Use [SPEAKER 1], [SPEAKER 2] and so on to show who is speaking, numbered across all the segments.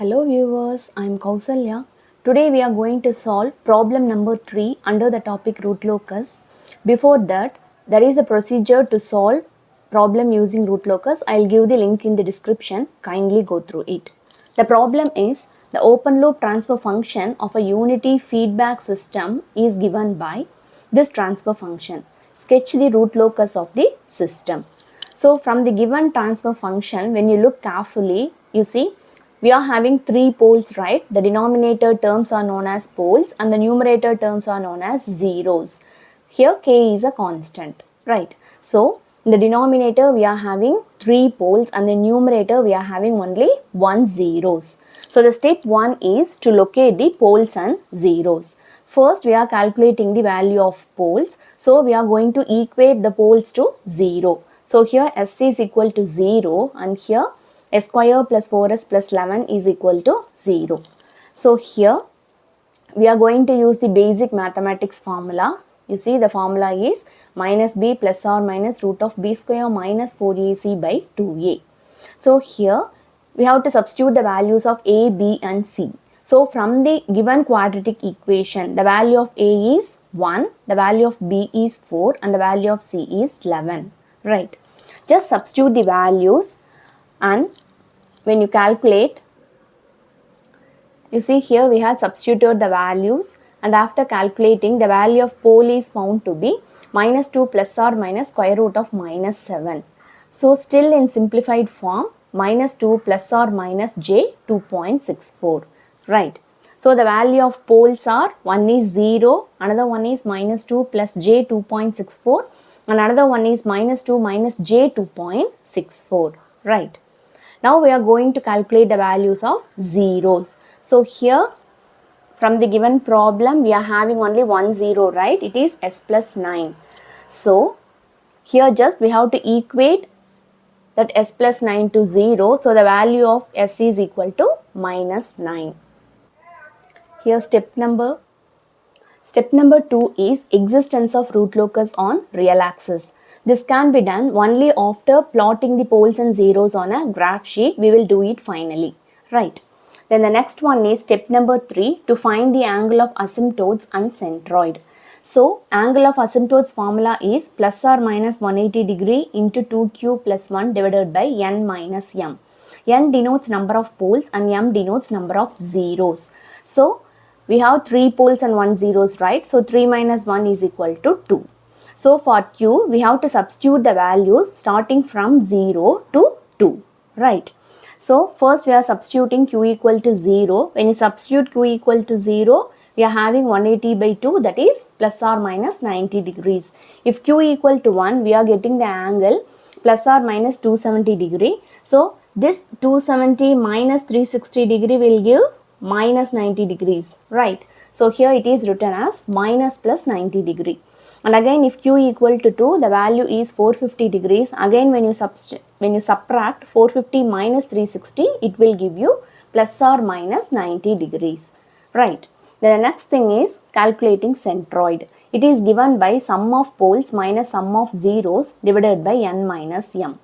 [SPEAKER 1] Hello viewers, I am Kausalya. Today we are going to solve problem number 3 under the topic root locus. Before that, there is a procedure to solve problem using root locus. I'll give the link in the description. Kindly go through it. The problem is the open loop transfer function of a unity feedback system is given by this transfer function. Sketch the root locus of the system. So from the given transfer function, when you look carefully, you see we are having three poles, right? The denominator terms are known as poles and the numerator terms are known as zeros. Here k is a constant, right? So in the denominator we are having three poles and the numerator we are having only one zeros. So the step 1 is to locate the poles and zeros. First we are calculating the value of poles. So we are going to equate the poles to 0. So here s is equal to 0 and here s square plus 4s plus 11 is equal to 0. So here we are going to use the basic mathematics formula. You see the formula is minus b plus or minus root of b square minus 4ac by 2a. So here we have to substitute the values of a, b and c. So from the given quadratic equation, the value of a is 1, the value of b is 4 and the value of c is 11. Right. Just substitute the values and when you calculate, you see here we have substituted the values and after calculating the value of pole is found to be minus 2 plus or minus square root of minus 7. So still in simplified form minus 2 plus or minus j 2.64. Right. So the value of poles are one is 0, another one is minus 2 plus j 2.64 and another one is minus 2 minus j 2.64. Right. Now we are going to calculate the values of zeros. So here from the given problem we are having only one zero, right? It is s plus 9. So here just we have to equate that s plus 9 to 0. So the value of s is equal to minus 9. Here step number 2 is existence of root locus on real axis. This can be done only after plotting the poles and zeros on a graph sheet. We will do it finally, right? Then the next one is step number 3 to find the angle of asymptotes and centroid. So angle of asymptotes formula is plus or minus 180 degree into 2q plus 1 divided by n minus m. N denotes number of poles and m denotes number of zeros. So we have 3 poles and 1 zeros, right? So 3 minus 1 is equal to 2. So for q, we have to substitute the values starting from 0 to 2, right? So first we are substituting q equal to 0. When you substitute q equal to 0, we are having 180 by 2, that is plus or minus 90 degrees. If q equal to 1, we are getting the angle plus or minus 270 degree. So this 270 minus 360 degree will give minus 90 degrees, right? So here it is written as minus plus 90 degree. And again if q equal to 2, the value is 450 degrees. Again when you subtract 450 minus 360, it will give you plus or minus 90 degrees. Right. Then the next thing is calculating centroid. It is given by sum of poles minus sum of zeros divided by n minus m.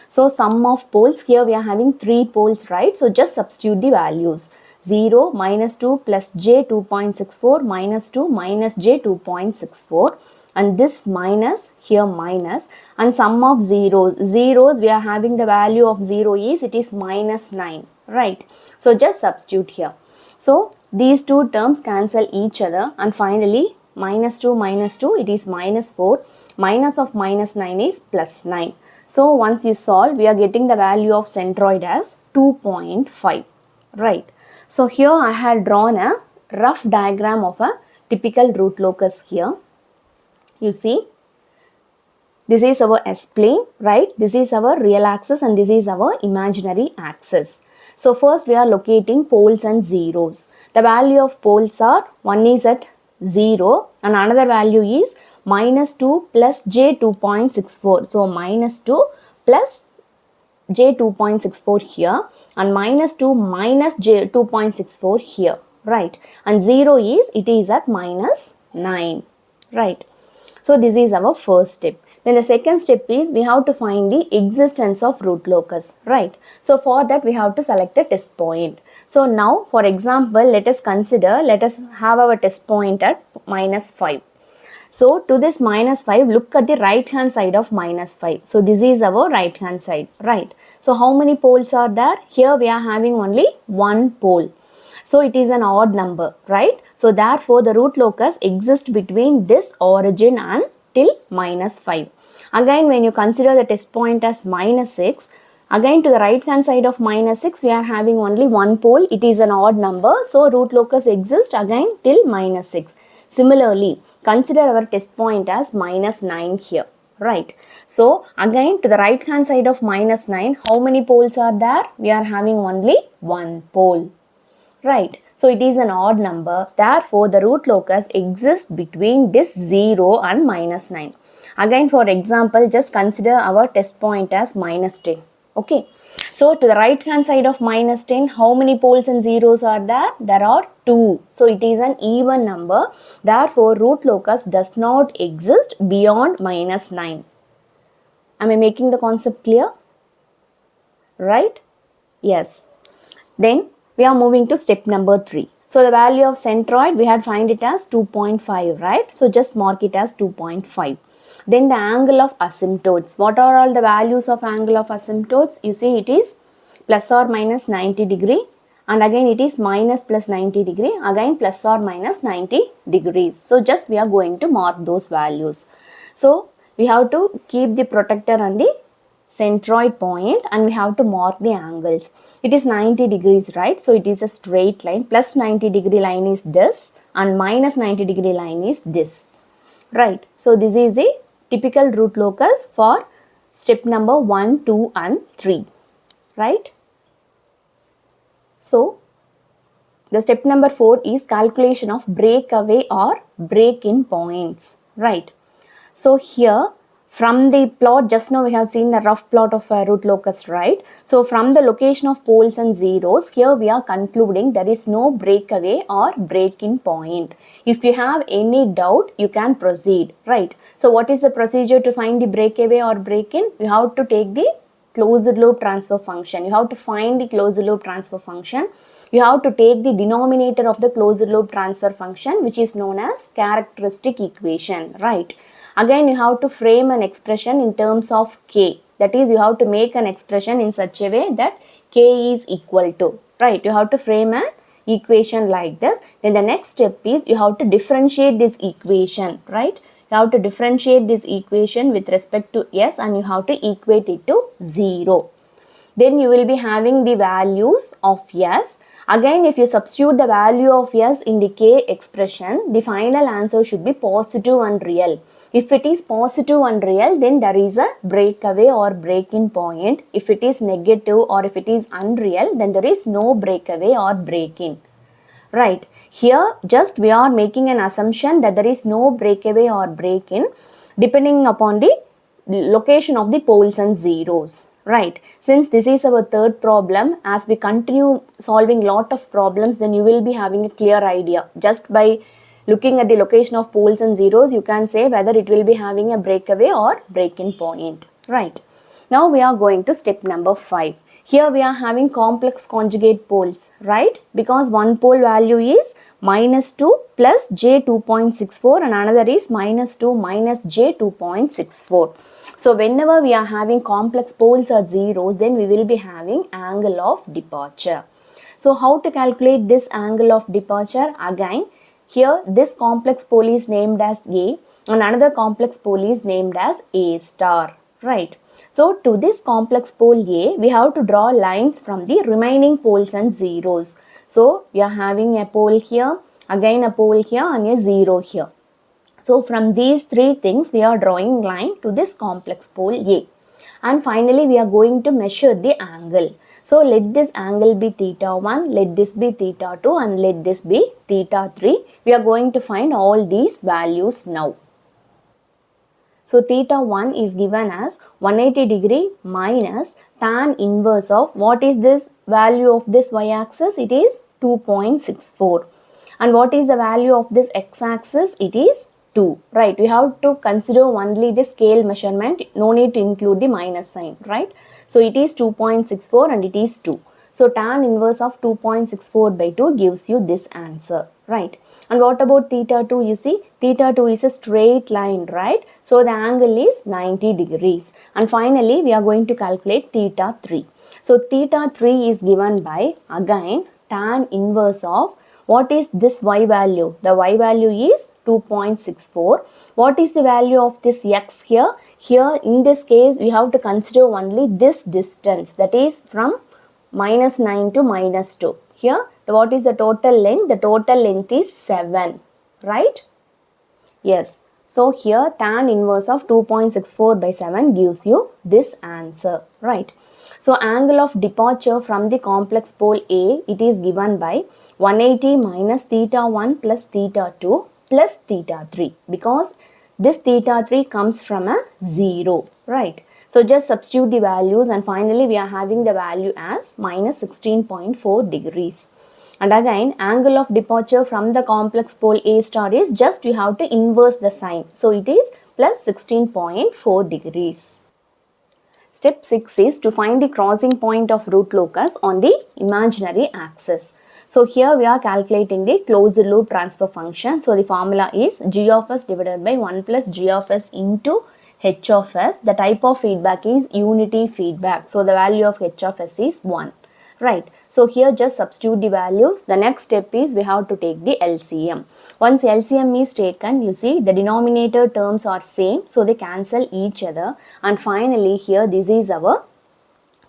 [SPEAKER 1] So sum of poles, here we are having 3 poles, right? So just substitute the values. 0, minus 2 plus j 2.64 minus 2 minus j 2.64. And this minus, here minus, and sum of zeros. Zeros, we are having the value of 0 is, it is minus 9, right? So just substitute here. So these two terms cancel each other and finally minus 2, it is minus 4. Minus of minus 9 is plus 9. So once you solve, we are getting the value of centroid as 2.5, right? So here I had drawn a rough diagram of a typical root locus here. You see, this is our S-plane, right? This is our real axis and this is our imaginary axis. So first we are locating poles and zeros. The value of poles are, one is at 0 and another value is minus 2 plus j 2.64. So minus 2 plus j 2.64 here and minus 2 minus j 2.64 here, right? And 0 is, it is at minus 9, right? So this is our first step. Then the second step is we have to find the existence of root locus, right? So for that we have to select a test point. So now for example, let us have our test point at -5. So to this -5, look at the right hand side of -5. So this is our right hand side, right? So how many poles are there? Here we are having only one pole. So it is an odd number, right? So therefore the root locus exists between this origin and till -5. Again, when you consider the test point as -6, again to the right hand side of -6 we are having only one pole. It is an odd number, so root locus exists again till -6. Similarly, consider our test point as -9 here, right? So again to the right hand side of -9, how many poles are there? We are having only one pole, right? So it is an odd number, therefore the root locus exists between this 0 and -9. Again, for example, just consider our test point as -10. Okay, so to the right hand side of -10, how many poles and zeros are there? There are 2. So it is an even number, therefore root locus does not exist beyond -9. Am I making the concept clear? Right? Yes. Then we are moving to step number 3. So the value of centroid, we had find it as 2.5, right? So just mark it as 2.5. Then the angle of asymptotes. What are all the values of angle of asymptotes? You see it is plus or minus 90 degree, and again it is minus plus 90 degree, again plus or minus 90 degrees. So just we are going to mark those values. So we have to keep the protector on the centroid point and we have to mark the angles. It is 90 degrees, right? So it is a straight line. Plus 90 degree line is this and minus 90 degree line is this, right? So this is the typical root locus for step number 1, 2 and 3, right? So the step number 4 is calculation of breakaway or break-in points, right? So here from the plot, just now we have seen the rough plot of a root locus, right? So from the location of poles and zeros, here we are concluding there is no breakaway or break-in point. If you have any doubt, you can proceed, right? So what is the procedure to find the breakaway or break-in? You have to take the closed loop transfer function. You have to find the closed loop transfer function. You have to take the denominator of the closed loop transfer function, which is known as characteristic equation, right? Again, you have to frame an expression in terms of k. That is, you have to make an expression in such a way that k is equal to, right? You have to frame an equation like this. Then the next step is you have to differentiate this equation, right? You have to differentiate this equation with respect to s and you have to equate it to 0. Then you will be having the values of s. Again, if you substitute the value of s in the k expression, the final answer should be positive and real. If it is positive and real, then there is a breakaway or break-in point. If it is negative or if it is unreal, then there is no breakaway or break-in. Right. Here, just we are making an assumption that there is no breakaway or break-in depending upon the location of the poles and zeros. Right. Since this is our third problem, as we continue solving lot of problems, then you will be having a clear idea. Just by looking at the location of poles and zeros, you can say whether it will be having a breakaway or break-in point, right? Now we are going to step number 5. Here we are having complex conjugate poles, right? Because one pole value is -2 plus j 2.64 and another is -2 minus j 2.64. So whenever we are having complex poles or zeros, then we will be having angle of departure. So how to calculate this angle of departure? Again, here this complex pole is named as A and another complex pole is named as A star, right? So to this complex pole A, we have to draw lines from the remaining poles and zeros. So we are having a pole here, again a pole here and a 0 here. So from these three things, we are drawing line to this complex pole A. And finally, we are going to measure the angle. So let this angle be theta 1, let this be theta 2 and let this be theta 3. We are going to find all these values now. So theta 1 is given as 180 degree minus tan inverse of, what is this value of this y-axis? It is 2.64. And what is the value of this x-axis? It is 2, right? We have to consider only the scale measurement, no need to include the minus sign, right? So it is 2.64 and it is 2. So tan inverse of 2.64 by 2 gives you this answer, right? And what about theta 2? You see, theta 2 is a straight line, right? So the angle is 90 degrees. And finally, we are going to calculate theta 3. So theta 3 is given by, again, tan inverse of, what is this y value? The y value is 2.64. What is the value of this x here? Here, in this case, we have to consider only this distance, that is from minus 9 to minus 2. Here, what is the total length? The total length is 7, right? Yes. So here tan inverse of 2.64 by 7 gives you this answer, right? So angle of departure from the complex pole A, it is given by 180 minus theta 1 plus theta 2 plus theta 3, because this theta 3 comes from a 0, right? So just substitute the values and finally we are having the value as minus 16.4 degrees. And again, angle of departure from the complex pole A star is just you have to inverse the sign. So it is plus 16.4 degrees. Step 6 is to find the crossing point of root locus on the imaginary axis. So here we are calculating the closed loop transfer function. So the formula is g of s divided by 1 plus g of s into h of s. The type of feedback is unity feedback. So the value of h of s is 1. Right. So here just substitute the values. The next step is we have to take the LCM. Once LCM is taken, you see the denominator terms are same. So they cancel each other. And finally here this is our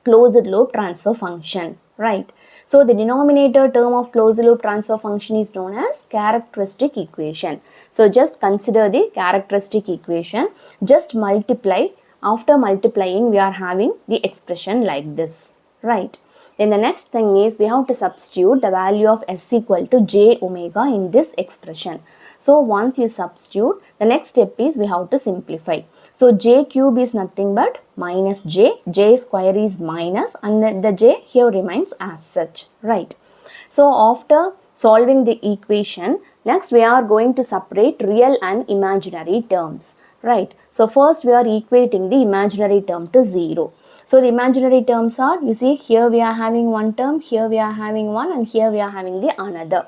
[SPEAKER 1] closed loop transfer function. Right. So the denominator term of closed loop transfer function is known as characteristic equation. So just consider the characteristic equation. Just multiply. After multiplying we are having the expression like this. Right. Then the next thing is we have to substitute the value of s equal to j omega in this expression. So once you substitute, the next step is we have to simplify. So j cube is nothing but minus j square is minus, and the j here remains as such, right? So after solving the equation, next we are going to separate real and imaginary terms, right? So first we are equating the imaginary term to 0. So the imaginary terms are, you see here we are having one term, here we are having one, and here we are having the another.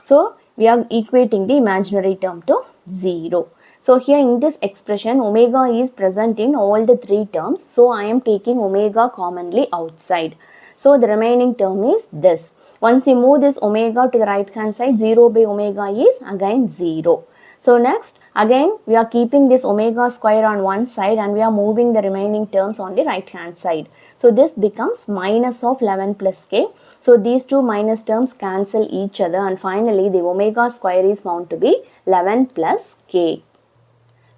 [SPEAKER 1] So we are equating the imaginary term to 0. So here in this expression, omega is present in all the three terms. So I am taking omega commonly outside. So the remaining term is this. Once you move this omega to the right hand side, 0 by omega is again 0. So next, again we are keeping this omega square on one side and we are moving the remaining terms on the right hand side. So this becomes minus of 11 plus k. So these two minus terms cancel each other and finally the omega square is found to be 11 plus k.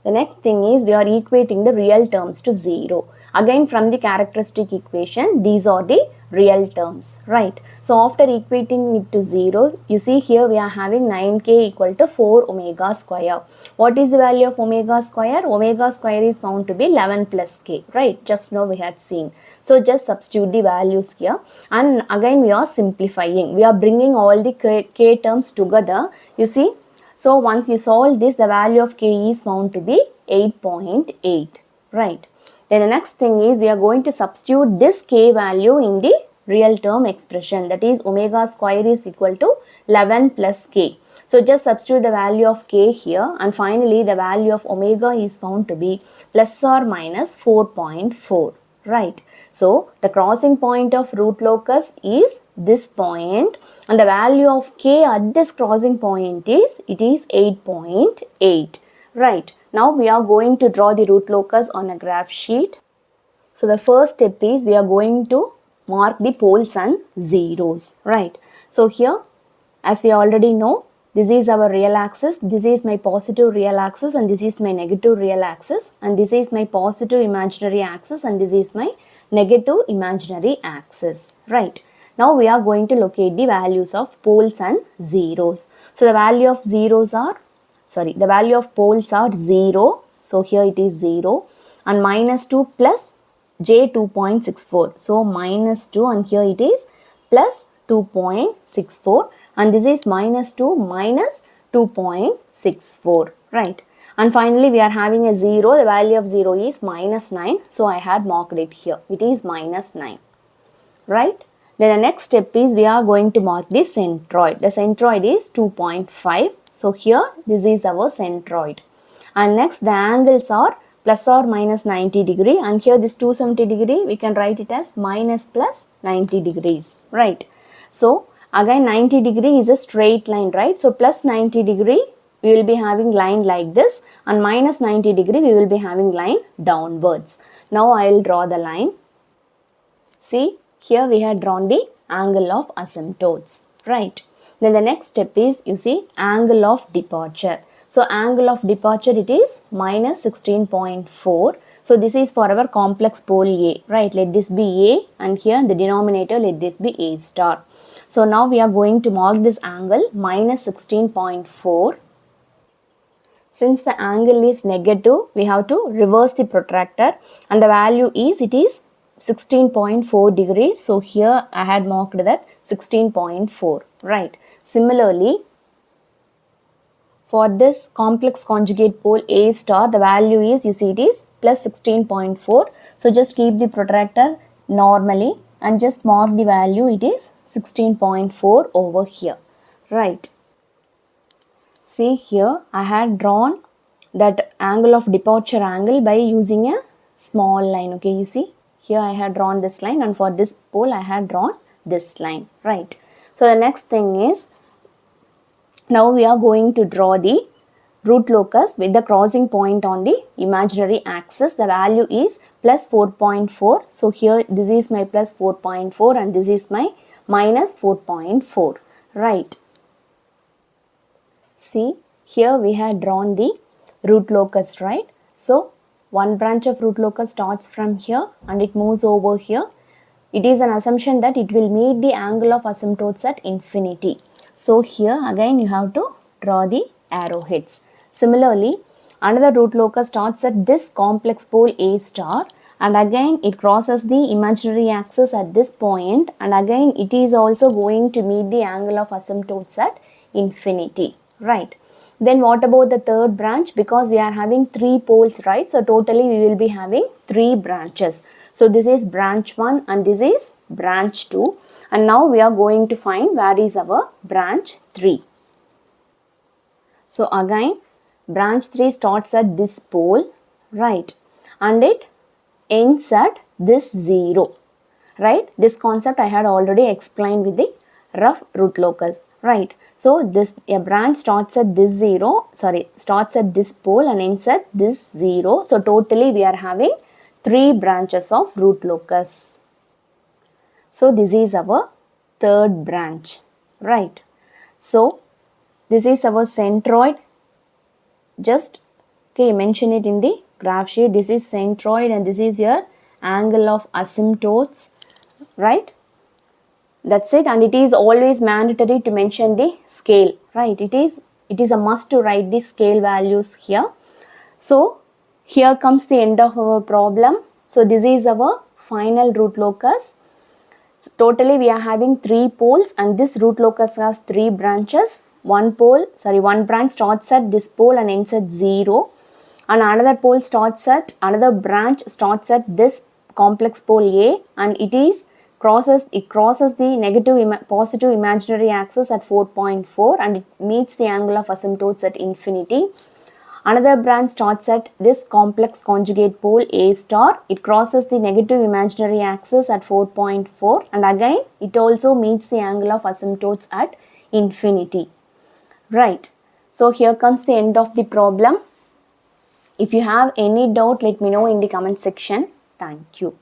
[SPEAKER 1] The next thing is we are equating the real terms to 0. Again from the characteristic equation, these are the real terms, right? So after equating it to 0, you see here we are having 9k equal to 4 omega square. What is the value of omega square? Omega square is found to be 11 plus k, right? Just now we had seen. So just substitute the values here and again we are simplifying. We are bringing all the k terms together, you see. So once you solve this, the value of k is found to be 8.8, right? Then the next thing is we are going to substitute this k value in the real term expression, that is omega square is equal to 11 plus k. So just substitute the value of k here and finally the value of omega is found to be plus or minus 4.4, right? So the crossing point of root locus is this point and the value of k at this crossing point is, it is 8.8, right? Now we are going to draw the root locus on a graph sheet. So the first step is we are going to mark the poles and zeros, right? So here, as we already know, this is our real axis, this is my positive real axis and this is my negative real axis, and this is my positive imaginary axis and this is my negative imaginary axis, right? Now we are going to locate the values of poles and zeros. So the value of zeros are, the value of poles are 0. So here it is 0 and minus 2 plus j 2.64. So minus 2 and here it is plus 2.64 and this is minus 2 minus 2.64, right? And finally we are having a 0, the value of 0 is minus 9, so I had marked it here, it is minus 9, right? Then the next step is we are going to mark the centroid. The centroid is 2.5, so here this is our centroid. And next the angles are plus or minus 90 degree, and here this 270 degree we can write it as minus plus 90 degrees, right? So again 90 degree is a straight line, right? So plus 90 degree we will be having line like this, and minus 90 degree we will be having line downwards. Now I will draw the line. See, here we had drawn the angle of asymptotes, right? Then the next step is, you see, angle of departure. So angle of departure, it is minus 16.4. So this is for our complex pole A, right? Let this be A, and here in the denominator let this be A star. So now we are going to mark this angle minus 16.4. Since the angle is negative, we have to reverse the protractor, and the value is, it is 16.4 degrees. So here I had marked that 16.4, right? Similarly, for this complex conjugate pole A star, the value is, you see, it is plus 16.4. So just keep the protractor normally and just mark the value, it is 16.4 over here, right? See, here I had drawn that angle of departure angle by using a small line. Okay, you see, here I had drawn this line, and for this pole I had drawn this line, right? So the next thing is, now we are going to draw the root locus with the crossing point on the imaginary axis. The value is plus 4.4. So here this is my plus 4.4 and this is my minus 4.4, right? See, here we had drawn the root locus, right? So one branch of root locus starts from here and it moves over here. It is an assumption that it will meet the angle of asymptotes at infinity. So here again you have to draw the arrowheads. Similarly, another root locus starts at this complex pole A star, and again it crosses the imaginary axis at this point, and again it is also going to meet the angle of asymptotes at infinity, right? Then what about the third branch? Because we are having 3 poles, right? So totally we will be having 3 branches. So this is branch 1 and this is branch 2. And now we are going to find where is our branch 3. So again branch 3 starts at this pole, right? And it ends at this 0, right? This concept I had already explained with the rough root locus, right? So this a branch starts at this starts at this pole and ends at this 0. So totally we are having 3 branches of root locus. So this is our third branch, right? So this is our centroid. Just mention it in the graph sheet. This is centroid and this is your angle of asymptotes, right? That's it. And it is always mandatory to mention the scale, right? It is a must to write the scale values here. So here comes the end of our problem. So this is our final root locus. So totally we are having 3 poles and this root locus has 3 branches. One branch starts at this pole and ends at 0. And another branch starts at this complex pole A, and it crosses the negative positive imaginary axis at 4.4 and it meets the angle of asymptotes at infinity. Another branch starts at this complex conjugate pole A star. It crosses the negative imaginary axis at 4.4 and again it also meets the angle of asymptotes at infinity, right? So here comes the end of the problem. If you have any doubt, let me know in the comment section. Thank you.